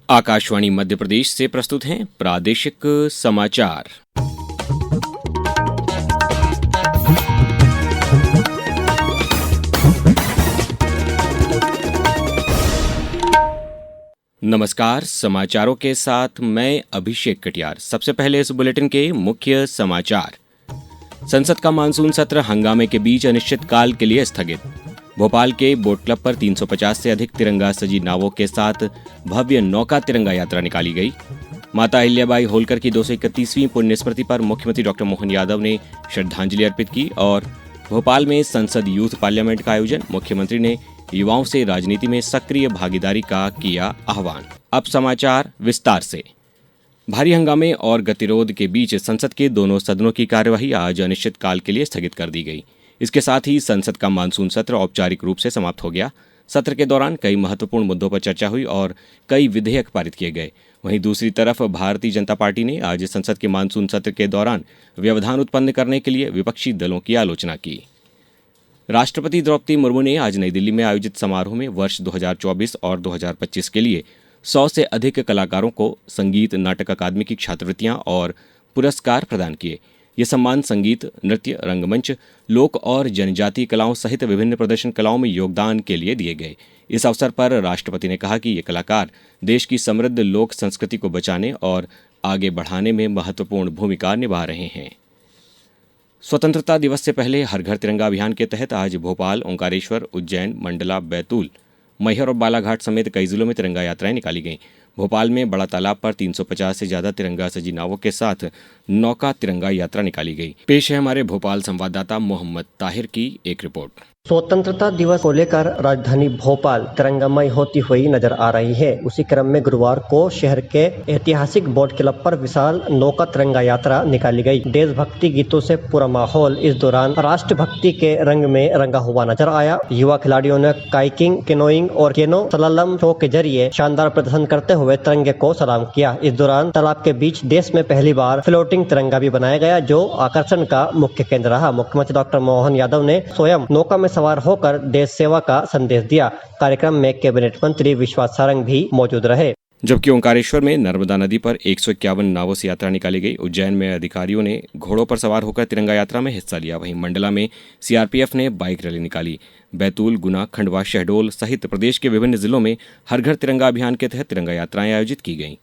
आकाशवाणी मध्य प्रदेश से प्रस्तुत हैं प्रादेशिक समाचार। नमस्कार, समाचारों के साथ मैं अभिषेक कटियार। सबसे पहले इस बुलेटिन के मुख्य समाचार। संसद का मानसून सत्र हंगामे के बीच अनिश्चितकाल के लिए स्थगित। भोपाल के बोट क्लब पर 350 से अधिक तिरंगा सजी नावों के साथ भव्य नौका तिरंगा यात्रा निकाली गई। माता अहिल्याबाई होलकर की 231वीं पुण्यस्मृति पर मुख्यमंत्री डॉक्टर मोहन यादव ने श्रद्धांजलि अर्पित की और भोपाल में संसद यूथ पार्लियामेंट का आयोजन। मुख्यमंत्री ने युवाओं से राजनीति में सक्रिय भागीदारी का किया आह्वान। अब समाचार विस्तार से। भारी हंगामे और गतिरोध के बीच संसद के दोनों सदनों की कार्यवाही आज अनिश्चितकाल के लिए स्थगित कर दी गई। इसके साथ ही संसद का मानसून सत्र औपचारिक रूप से समाप्त हो गया। सत्र के दौरान कई महत्वपूर्ण मुद्दों पर चर्चा हुई और कई विधेयक पारित किए गए। वहीं दूसरी तरफ भारतीय जनता पार्टी ने आज संसद के मानसून सत्र के दौरान व्यवधान उत्पन्न करने के लिए विपक्षी दलों की आलोचना की। राष्ट्रपति द्रौपदी मुर्मू ने आज नई दिल्ली में आयोजित समारोह में वर्ष 2024 और 2025 के लिए 100 से अधिक कलाकारों को संगीत नाटक अकादमी की छात्रवृत्तियां और पुरस्कार प्रदान किए। ये सम्मान संगीत, नृत्य, रंगमंच, लोक और जनजातीय कलाओं सहित विभिन्न प्रदर्शन कलाओं में योगदान के लिए दिए गए। इस अवसर पर राष्ट्रपति ने कहा कि ये कलाकार देश की समृद्ध लोक संस्कृति को बचाने और आगे बढ़ाने में महत्वपूर्ण भूमिका निभा रहे हैं। स्वतंत्रता दिवस से पहले हर घर तिरंगा अभियान के तहत आज भोपाल, ओंकारेश्वर, उज्जैन, मंडला, बैतूल, मैहर और बालाघाट समेत कई जिलों में तिरंगा यात्राएं निकाली गईं। भोपाल में बड़ा तालाब पर 350 से ज्यादा तिरंगा सजी नावों के साथ नौका तिरंगा यात्रा निकाली गई। पेश है हमारे भोपाल संवाददाता मोहम्मद ताहिर की एक रिपोर्ट। स्वतंत्रता दिवस को लेकर राजधानी भोपाल तिरंगामय होती हुई नजर आ रही है। उसी क्रम में गुरुवार को शहर के ऐतिहासिक बोट क्लब पर विशाल नौका तिरंगा यात्रा निकाली गई। देशभक्ति गीतों से पूरा माहौल इस दौरान राष्ट्रभक्ति के रंग में रंगा हुआ नजर आया। युवा खिलाड़ियों ने काइकिंग, कैनोइंग और कैनो स्लालम शो के जरिए शानदार प्रदर्शन करते हुए तिरंगे को सलाम किया। इस दौरान तालाब के बीच देश में पहली बार फ्लोटिंग तिरंगा भी बनाया गया, जो आकर्षण का मुख्य केंद्र रहा। मुख्यमंत्री डॉक्टर मोहन यादव ने स्वयं नौका में सवार होकर देश सेवा का संदेश दिया। कार्यक्रम में कैबिनेट मंत्री विश्वास सारंग भी मौजूद रहे। जबकि ओंकारेश्वर में नर्मदा नदी पर 151 नावों से यात्रा निकाली गई। उज्जैन में अधिकारियों ने घोड़ों पर सवार होकर तिरंगा यात्रा में हिस्सा लिया। वहीं मंडला में सीआरपीएफ ने बाइक रैली निकाली। बैतूल, गुना, खंडवा, शहडोल सहित प्रदेश के विभिन्न जिलों में हर घर तिरंगा अभियान के तहत तिरंगा यात्राएं आयोजित की गईं।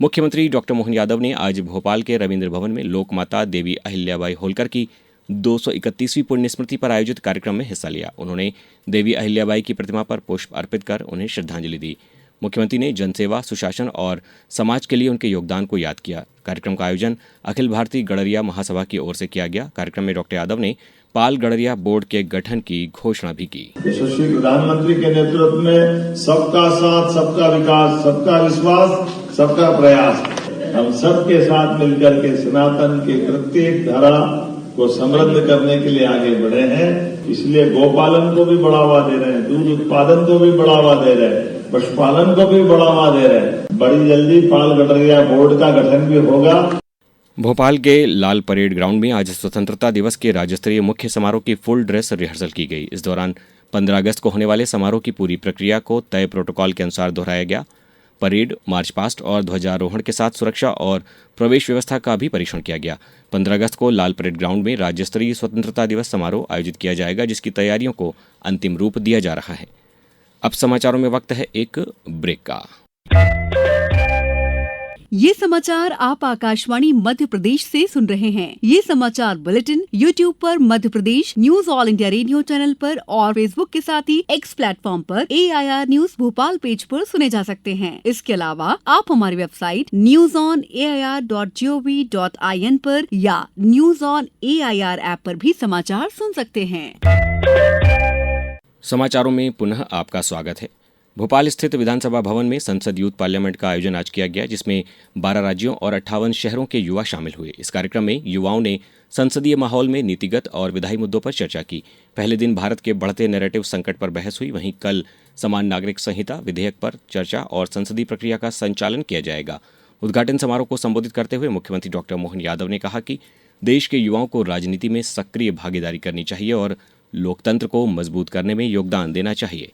मुख्यमंत्री डॉक्टर मोहन यादव ने आज भोपाल के रविंद्र भवन में लोकमाता देवी अहिल्याबाई होलकर की 231वीं पुण्यस्मृति पर आयोजित कार्यक्रम में हिस्सा लिया। उन्होंने देवी अहिल्याबाई की प्रतिमा पर पुष्प अर्पित कर उन्हें श्रद्धांजलि दी। मुख्यमंत्री ने जनसेवा, सुशासन और समाज के लिए उनके योगदान को याद किया। कार्यक्रम का आयोजन अखिल भारतीय गड़रिया महासभा की ओर से किया गया। कार्यक्रम में डॉक्टर यादव ने पाल गड़रिया बोर्ड के गठन की घोषणा भी की। यशस्वी प्रधानमंत्री के नेतृत्व में सबका साथ, सबका विकास, सबका विश्वास, सबका प्रयास, हम सबके साथ मिलकर के सनातन के प्रत्येक धारा को समृद्ध करने के लिए आगे बढ़े हैं। इसलिए गोपालन को भी बढ़ावा दे रहे हैं, दूध उत्पादन को भी बढ़ावा दे रहे हैं, पशुपालन को भी बढ़ावा दे रहे हैं। बड़ी जल्दी पाल गड़रिया बोर्ड का गठन भी होगा। भोपाल के लाल परेड ग्राउंड में आज स्वतंत्रता दिवस के राज्य स्तरीय मुख्य समारोह की फुल ड्रेस रिहर्सल की गई। इस दौरान 15 अगस्त को होने वाले समारोह की पूरी प्रक्रिया को तय प्रोटोकॉल के अनुसार दोहराया गया। परेड, मार्च पास्ट और ध्वजारोहण के साथ सुरक्षा और प्रवेश व्यवस्था का भी परीक्षण किया गया। 15 अगस्त को लाल परेड ग्राउंड में राज्य स्तरीय स्वतंत्रता दिवस समारोह आयोजित किया जाएगा, जिसकी तैयारियों को अंतिम रूप दिया जा रहा है। अब समाचारों में वक्त है एक ब्रेक का। ये समाचार आप आकाशवाणी मध्य प्रदेश से सुन रहे हैं। ये समाचार बुलेटिन YouTube पर Madhya Pradesh news all India radio channel पर और Facebook के साथ ही X प्लेटफॉर्म पर AIR न्यूज भोपाल पेज पर सुने जा सकते हैं। इसके अलावा आप हमारी वेबसाइट newsonair.gov.in पर या न्यूज ऑन AIR ऐप पर भी समाचार सुन सकते हैं। समाचारों में पुनः आपका स्वागत है। भोपाल स्थित विधानसभा भवन में संसद यूथ पार्लियामेंट का आयोजन आज किया गया, जिसमें 12 राज्यों और 58 शहरों के युवा शामिल हुए। इस कार्यक्रम में युवाओं ने संसदीय माहौल में नीतिगत और विधायी मुद्दों पर चर्चा की। पहले दिन भारत के बढ़ते नैरेटिव संकट पर बहस हुई। वहीं कल समान नागरिक संहिता विधेयक पर चर्चा और संसदीय प्रक्रिया का संचालन किया जाएगा। उद्घाटन समारोह को संबोधित करते हुए मुख्यमंत्री डॉक्टर मोहन यादव ने कहा कि देश के युवाओं को राजनीति में सक्रिय भागीदारी करनी चाहिए और लोकतंत्र को मजबूत करने में योगदान देना चाहिए।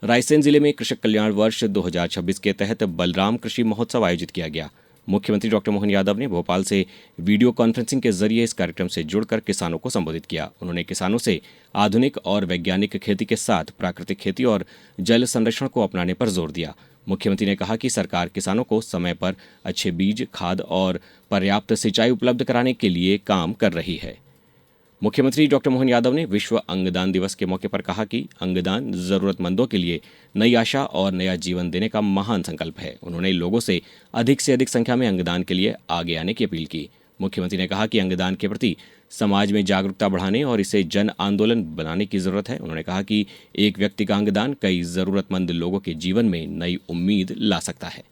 रायसेन जिले में कृषक कल्याण वर्ष 2026 के तहत बलराम कृषि महोत्सव आयोजित किया गया। मुख्यमंत्री डॉक्टर मोहन यादव ने भोपाल से वीडियो कॉन्फ्रेंसिंग के जरिए इस कार्यक्रम से जुड़कर किसानों को संबोधित किया। उन्होंने किसानों से आधुनिक और वैज्ञानिक खेती के साथ प्राकृतिक खेती और जल संरक्षण को अपनाने पर जोर दिया। मुख्यमंत्री ने कहा कि सरकार किसानों को समय पर अच्छे बीज, खाद और पर्याप्त सिंचाई उपलब्ध कराने के लिए काम कर रही है। मुख्यमंत्री डॉक्टर मोहन यादव ने विश्व अंगदान दिवस के मौके पर कहा कि अंगदान जरूरतमंदों के लिए नई आशा और नया जीवन देने का महान संकल्प है। उन्होंने लोगों से अधिक संख्या में अंगदान के लिए आगे आने की अपील की। मुख्यमंत्री ने कहा कि अंगदान के प्रति समाज में जागरूकता बढ़ाने और इसे जन आंदोलन बनाने की जरूरत है। उन्होंने कहा कि एक व्यक्ति का अंगदान कई जरूरतमंद लोगों के जीवन में नई उम्मीद ला सकता है।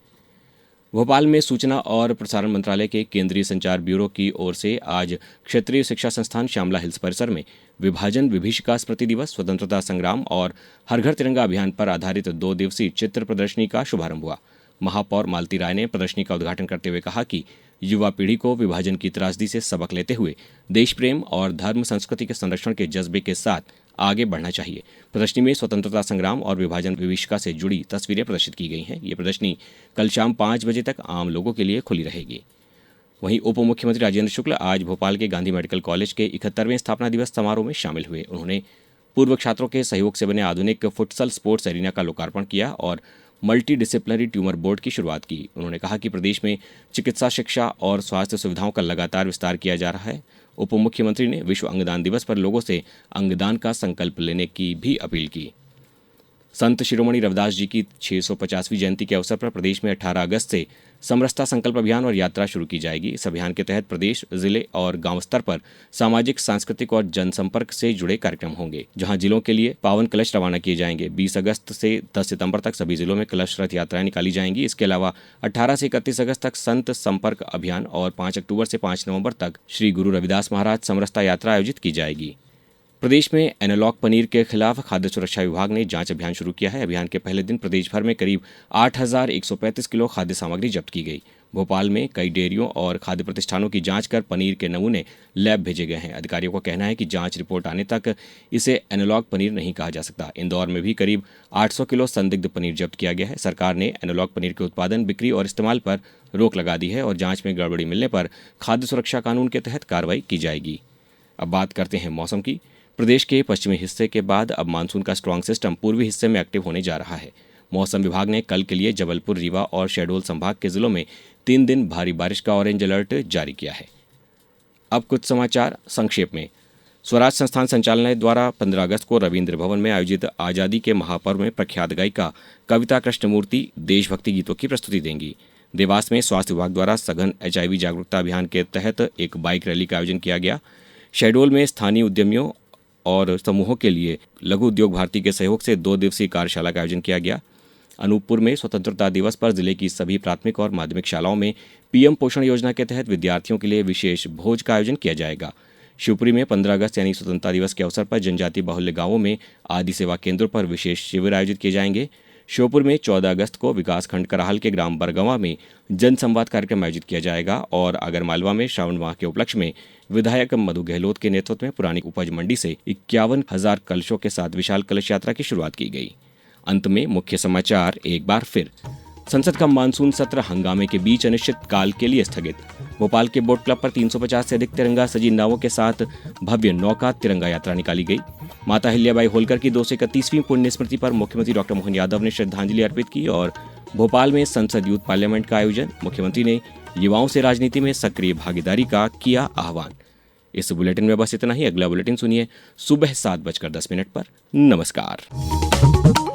भोपाल में सूचना और प्रसारण मंत्रालय के केंद्रीय संचार ब्यूरो की ओर से आज क्षेत्रीय शिक्षा संस्थान श्यामला हिल्स परिसर में विभाजन विभीषिका स्मृति दिवस, स्वतंत्रता संग्राम और हर घर तिरंगा अभियान पर आधारित 2 दिवसीय चित्र प्रदर्शनी का शुभारंभ हुआ। महापौर मालती राय ने प्रदर्शनी का उद्घाटन करते हुए कहा कि युवा पीढ़ी को विभाजन की त्रासदी से सबक लेते हुए देश प्रेम और धर्म संस्कृति के संरक्षण के जज्बे के साथ आगे बढ़ना चाहिए। प्रदर्शनी में स्वतंत्रता संग्राम और विभाजन विभीषिका से जुड़ी तस्वीरें प्रदर्शित की गई हैं। ये प्रदर्शनी कल शाम 5 बजे तक आम लोगों के लिए खुली रहेगी। वहीं उप मुख्यमंत्री राजेंद्र शुक्ल आज भोपाल के गांधी मेडिकल कॉलेज के 71वें स्थापना दिवस समारोह में शामिल हुए। उन्होंने पूर्व छात्रों के सहयोग से बने आधुनिक फुटसल स्पोर्ट्स एरिना का लोकार्पण किया और मल्टी डिसिप्लिनरी ट्यूमर बोर्ड की शुरुआत की। उन्होंने कहा कि प्रदेश में चिकित्सा शिक्षा और स्वास्थ्य सुविधाओं का लगातार विस्तार किया जा रहा है। उप मुख्यमंत्री ने विश्व अंगदान दिवस पर लोगों से अंगदान का संकल्प लेने की भी अपील की। संत शिरोमणि रविदास जी की 650वीं जयंती के अवसर पर प्रदेश में 18 अगस्त से समरसता संकल्प अभियान और यात्रा शुरू की जाएगी। इस अभियान के तहत प्रदेश, जिले और गांव स्तर पर सामाजिक, सांस्कृतिक और जनसंपर्क से जुड़े कार्यक्रम होंगे, जहां जिलों के लिए पावन कलश रवाना किए जाएंगे। 20 अगस्त से 10 सितंबर तक सभी जिलों में कलश रथ यात्राएं निकाली जाएंगी। इसके अलावा 18 से 31 अगस्त तक संत संपर्क अभियान और 5 अक्टूबर से 5 नवंबर तक श्री गुरु रविदास महाराज समरसता यात्रा आयोजित की जाएगी। प्रदेश में एनालॉग पनीर के खिलाफ खाद्य सुरक्षा विभाग ने जांच अभियान शुरू किया है। अभियान के पहले दिन प्रदेश भर में करीब 8,135 किलो खाद्य सामग्री जब्त की गई। भोपाल में कई डेयरियों और खाद्य प्रतिष्ठानों की जांच कर पनीर के नमूने लैब भेजे गए हैं। अधिकारियों का कहना है कि जांच रिपोर्ट आने तक इसे एनालॉग पनीर नहीं कहा जा सकता। इंदौर में भी करीब 800 किलो संदिग्ध पनीर जब्त किया गया है। सरकार ने एनालॉग पनीर के उत्पादन, बिक्री और इस्तेमाल पर रोक लगा दी है और जांच में गड़बड़ी मिलने पर खाद्य सुरक्षा कानून के तहत कार्रवाई की जाएगी। अब बात करते हैं मौसम की। प्रदेश के पश्चिमी हिस्से के बाद अब मानसून का स्ट्रॉन्ग सिस्टम पूर्वी हिस्से में एक्टिव होने जा रहा है। मौसम विभाग ने कल के लिए जबलपुर, रीवा और शहडोल संभाग के जिलों में 3 दिन भारी बारिश का ऑरेंज अलर्ट जारी किया है। अब कुछ समाचार संक्षेप में। स्वराज संस्थान संचालनालय द्वारा 15 अगस्त को रविंद्र भवन में आयोजित आज़ादी के महापर्व में प्रख्यात गायिका कविता कृष्णमूर्ति देशभक्ति गीतों की प्रस्तुति देंगी। देवास में स्वास्थ्य विभाग द्वारा सघन HIV जागरूकता अभियान के तहत एक बाइक रैली का आयोजन किया गया। शहडोल में स्थानीय उद्यमियों और समूहों के लिए लघु उद्योग भारती के सहयोग से 2 दिवसीय कार्यशाला का आयोजन किया गया। अनूपपुर में स्वतंत्रता दिवस पर जिले की सभी प्राथमिक और माध्यमिक शालाओं में PM पोषण योजना के तहत विद्यार्थियों के लिए विशेष भोज का आयोजन किया जाएगा। शिवपुरी में 15 अगस्त यानी स्वतंत्रता दिवस के अवसर पर जनजाति बाहुल्य गांवों में आदि सेवा केंद्रों पर विशेष शिविर आयोजित किए जाएंगे। श्योपुर में 14 अगस्त को विकासखंड कराहल के ग्राम बरगवा में जन संवाद कार्यक्रम आयोजित किया जाएगा और आगरमालवा में श्रावण माह के उपलक्ष्य में विधायक मधु गहलोत के नेतृत्व में पुरानी उपज मंडी से 51,000 कलशों के साथ विशाल कलश यात्रा की शुरुआत की गई। अंत में मुख्य समाचार एक बार फिर। संसद का मानसून सत्र हंगामे के बीच अनिश्चित काल के लिए स्थगित। भोपाल के बोट क्लब पर 350 से अधिक तिरंगा सजी नावों के साथ भव्य नौका तिरंगा यात्रा निकाली गई। माता अहिल्याबाई होलकर की 231वीं पुण्य स्मृति पर मुख्यमंत्री डॉक्टर मोहन यादव ने श्रद्धांजलि अर्पित की और भोपाल में संसद यूथ पार्लियामेंट का आयोजन। मुख्यमंत्री ने युवाओं से राजनीति में सक्रिय भागीदारी का किया आह्वान। इस बुलेटिन में बस इतना ही। अगला बुलेटिन सुनिए सुबह 7:10 पर। नमस्कार।